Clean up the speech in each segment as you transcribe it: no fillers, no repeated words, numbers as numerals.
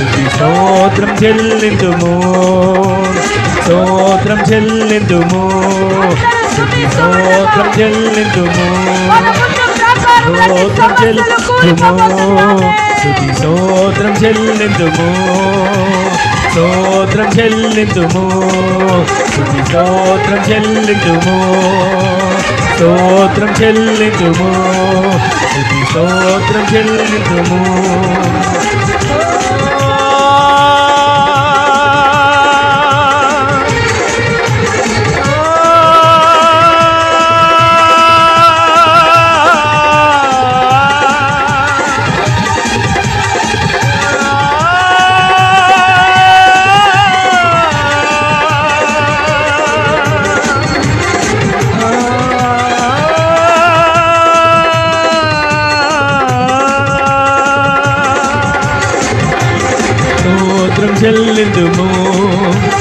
స్తుతి స్తోత్రం చెల్లింతుము స్తోత్రం చెల్లింతుము స్తుతి స్తోత్రం చెల్లింతుము స్తోత్రం చెల్లింతుము స్తుతి స్తోత్రం చెల్లింతుము స్తోత్రం చెల్లింతుము స్తుతి స్తోత్రం చెల్లింతుము స్తోత్రం చెల్లింతుము స్తుతి స్తోత్రం చెల్లింతుము చెల్లిందుము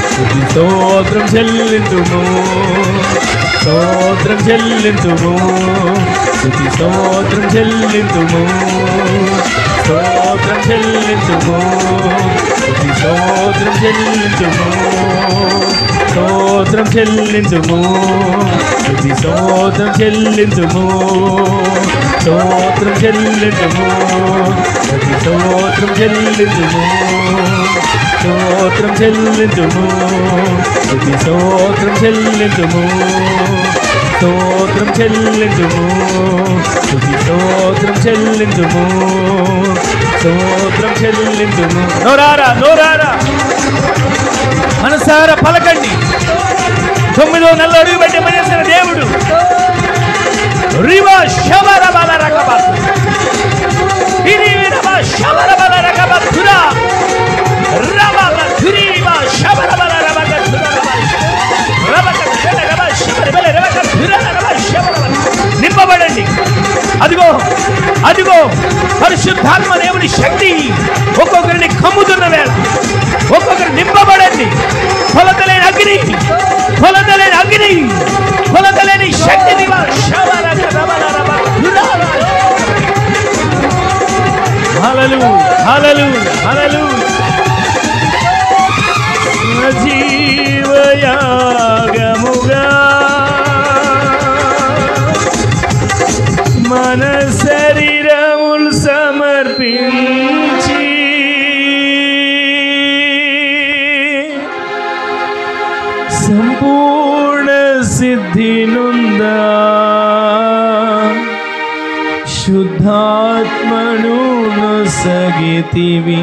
స్తుతి స్తోత్రం చెల్లిందుము స్తోత్రం చెల్లిందుము స్తుతి స్తోత్రం చెల్లిందుము స్తోత్రం చెల్లిందుము స్తుతి స్తోత్రం చెల్లిందుము స్తోత్రం చెల్లిందుము స్తుతి స్తోత్రం చెల్లిందుము స్తోత్రం చెల్లిందుము స్తుతి స్తోత్రం చెల్లిందుము స్తోత్రం చెల్లిందుము స్తుతి స్తోత్రం చెల్లిందుము స్తోత్రం చెల్లిందుము స్తుతి స్తోత్రం చెల్లిందుము స్తోత్రం చెల్లిందుము నోరారా నోరారా మనసారా పలకండి 9వ నెలలో అడుగుపెట్టి మనేసిన దేవుడు రివా శబరబల రకబత్ ఇది రివా శబరబల రకబత్ తురా రబల తురివా శబరబల రబక తురా రబక రబక శబరబల రబక తురా రబక శబరబల నింపబడండి అదిగో అదిగో పరిశుద్ధాత్మ దేవుని శక్తి ఒక్కొక్కరిని కమ్ముతున్న వేళ ఒక్కొక్కరు నింపబడండి కొలతలేని అగ్ని కొలతలేని అగ్ని కొలతలేని శక్తి దివా శబరక రబల రబక తురా హల్లెలూయా హల్లెలూయా హల్లెలూయా జీవయాగముగా మన శరీరములు సమర్పించి సంపూర్ణ సిద్ధి నుందా శుద్ధాత్మను నొసగితివి